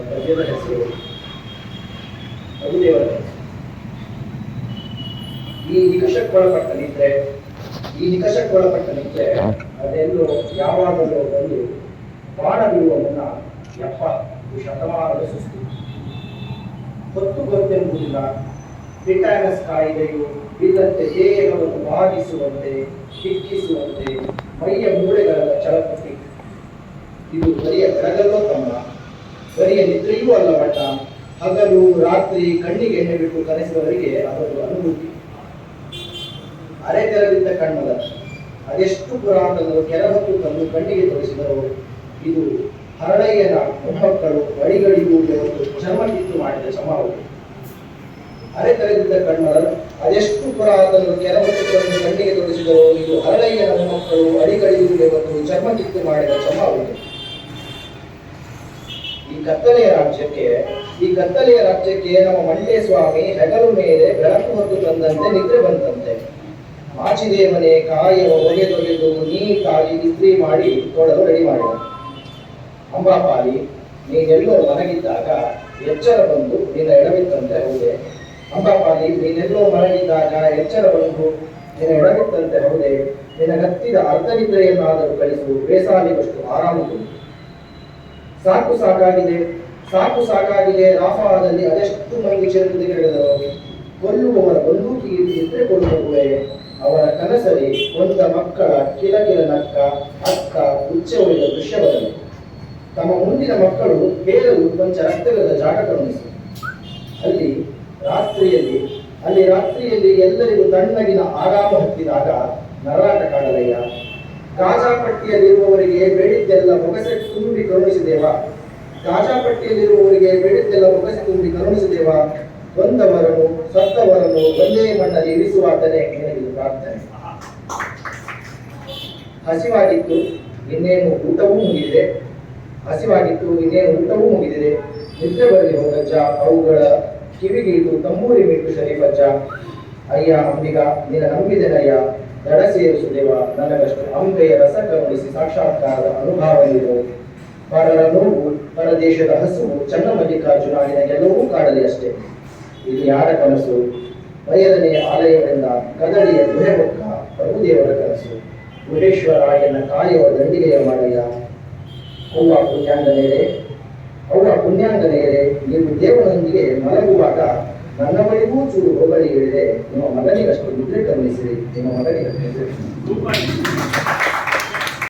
ಪದ್ಯದ ಹೆಸರು ಪ್ರಭುದೇವರ ಕನಸು. ಈ ನಿಕಷಕ್ಕೊಳಪಟ್ಟ ನಿದ್ರೆ ಅದೆಲ್ಲೋ ಯಾವಾಗಲೂ ಬಂದು ಬಾಣ ಬೀಳುವ ಮುನ್ನ ಯಪ್ಪ ಇದು ಶತಮಾನದ ಸುಸ್ತು, ಹೊತ್ತು ಗೊತ್ತೆಂಬುದಿಲ್ಲ. ಟಿಟಾನಸ್ ಕಾಯಿದೆಯು ಬಿದ್ದಂತೆ ದೇಹವನ್ನು ಬಾಗಿಸುವಂತೆ ಹಿಕ್ಕಿಸುವಂತೆ ಮೈಯ ಮೂಳೆಗಳ ಚಳಪುಟಿ. ಇದು ಬರಿಯ ಬೆಳಗಲ್ಲೋ ತಮ್ಮ, ಬರಿಯ ನಿದ್ರೆಯೂ ಅಲ್ಲ ಬಟ್ಟ. ಹಗಲು ರಾತ್ರಿ ಕಣ್ಣಿಗೆ ಎಣ್ಣೆ ಬಿಟ್ಟು ಕನಸಿದವರಿಗೆ ಅದೊಂದು ಅನುಭೂತಿ. ಅರೆ ತೆರೆದಿದ್ದ ಕಣ್ಣಲ್ಲ, ಅದೆಷ್ಟು ಪುರಾತನರು ಕೆರಹೊತ್ತು ತಂದು ಕಣ್ಣಿಗೆ ತೋರಿಸಿದರು. ಇದು ಹರಳಯ್ಯನ ಮೊಮ್ಮಕ್ಕಳು ಬಳಿಗಳಿಗೂ ಒಂದು ಚರ್ಮ ಕಿತ್ತು ಮಾಡಿದ ಚಮಾವಳಿ. ಅರೆ ತೆರೆದಿದ್ದ ಕಣ್ಣಲ್ಲ, ಅದೆಷ್ಟು ಪುರಾತನರು ಕೆರಹೊತ್ತು ತಂದು ಕಣ್ಣಿಗೆ ತೋರಿಸಿದರು. ಇದು ಹರಳಯ್ಯನ ಮೊಮ್ಮಕ್ಕಳು ಅಡಿಗಳಿಗೂ ಒಂದು ಚರ್ಮ ಕಿತ್ತು ಮಾಡಿದ ಚಮಾವಳಿ. ಈ ಕತ್ತಲೆಯ ರಾಜ್ಯಕ್ಕೆ ನಮ್ಮ ಮಂಡ್ಯ ಸ್ವಾಮಿ ಹೆಗಲು ಮೇಲೆ ಬೆಳಕು ಹೊತ್ತು ತಂದಂತೆ ನಿದ್ರೆ ಬಂದಂತೆ. ಮಾಚಿದೇವನೇ ಕಾಯವ ಒಗೆದೊಗೆದು ನೀಟಾಗಿ ಇಸ್ತ್ರಿ ಮಾಡಿ ತೊಡಲು ರೆಡಿ ಮಾಡಿದ. ಅಂಬಾಪಾಲಿ, ನೀನೆಲ್ಲೋ ಮಲಗಿದ್ದಾಗ ಎಚ್ಚರ ಬಂದು ನಿನ್ನ ಎಡವಿತ್ತಂತೆ ಹೌದೇ? ಅಂಬಾಪಾಲಿ, ನೀನೆಲ್ಲೋ ಮಲಗಿದ್ದಾಗ ಎಚ್ಚರ ಬಂದು ನಿನ್ನ ಎಡವಿತ್ತಂತೆ ಹೌದೇ? ನಿನ್ನ ಗತ್ತಿದ ಅರ್ಧ ನಿದ್ರೆಯನ್ನಾದರೂ ಕಳಿಸು, ಬೇಸಾಲಿಗಷ್ಟು ಆರಾಮು. ಸಾಕು ಸಾಕಾಗಿದೆ ರಾಫಾದಲ್ಲಿ ಅದೆಷ್ಟು ಮಂದಿ ಚೆರುವುದಿಗೆ ಹಿಡಿದರು. ಕೊಲ್ಲುವವರ ಬಂದೂಕಿಗೆ ನಿದ್ರೆ ಕೊಡುವವೇ ಅವರ ಕನಸರಿ ಕೊಂದ ಮಕ್ಕಳ ಕಿಲಕಿಲ ನಕ್ಕ ಅಕ್ಕ ಉಚ್ಚೆ ಒಯ್ದ ದೃಶ್ಯ ಬರಲಿ. ತಮ್ಮ ಮುಂದಿನ ಮಕ್ಕಳು ಹೇಳಲು ಕೊಂಚ ರಕ್ತದ ಜಾಗ ಗಮನಿಸಿ. ಅಲ್ಲಿ ರಾತ್ರಿಯಲ್ಲಿ ಎಲ್ಲರಿಗೂ ತಣ್ಣಗಿನ ಆರಾಮ ಹತ್ತಿದಾಗ ನರಾಟ ಕಾಣಲಯ್ಯ. ಗಾಜಾಪಟ್ಟಿಯಲ್ಲಿರುವವರಿಗೆ ಬೇಡಿದ್ದೆಲ್ಲ ಮೊಗಸೆ ತುಂಬಿ ಕರುಣಿಸಿದೇವಾ. ಬಂದವರನ್ನು ಸತ್ತವರನ್ನು ಒಂದೇ ಮಣ್ಣಲ್ಲಿ ಇರಿಸುವಾತನೇ ನಿನಗೆ ಪ್ರಾರ್ಥನೆ. ಹಸಿವಾಗಿತ್ತು ಇನ್ನೇನು ಊಟವೂ ಮುಗಿದಿದೆ. ನಿದ್ರೆ ಬರಲಿ ಹೋಗಜ್ಜ, ಅವುಗಳ ಕಿವಿಗೀಟು ತಂಬೂರಿ ಮೀಟು ಶರೀಫಜ್ಜ. ಅಯ್ಯ ಅಂಬಿಗ, ನಿನ್ನ ನಂಬಿದೆನಯ್ಯ, ದಡ ಸೇರಿಸುದೇವ ನನಗಷ್ಟು ಅಂಬೆಯ ರಸ ಕರುಣಿಸಿ ಸಾಕ್ಷಾತ್ಕಾರದ ಅನುಭವ ನೀಡು. ಪರರ ನೋವು, ಪರದೇಶದ ಹಸುವು, ಚನ್ನಮಲ್ಲಿಕಾರ್ಜುನ ನಿನಗೆಲ್ಲವೂ ಕಾಡಲಿ ಅಷ್ಟೇ. ಇದು ಯಾರ ಕನಸು? ಬಯಲನೆಯ ಆಲಯಗಳಿಂದ ಕದಳಿಯ ಗುಹೆಮುಖ ಪ್ರಭುದೇವರ ಕನಸು. ಗುಹೇಶ್ವರಾಯನ ಕಾಯುವ ದಂಡಿಗೆಯ ಮಾಡಯ್ಯ. ಅವ್ವ ಪುಣ್ಯಾಂಗನೆಯರೇ, ನೀವು ದೇವನೊಂದಿಗೆ ಮಲಗುವಾಗ ನನ್ನ ಬಳಿಗೂ ಚೂರು ಹೊಗಳಿ ಹೇಳಿದೆ. ನಿಮ್ಮ ಮಗನಿಗಷ್ಟು ನಿದ್ರೆ ಕರುಣಿಸಿರಿ.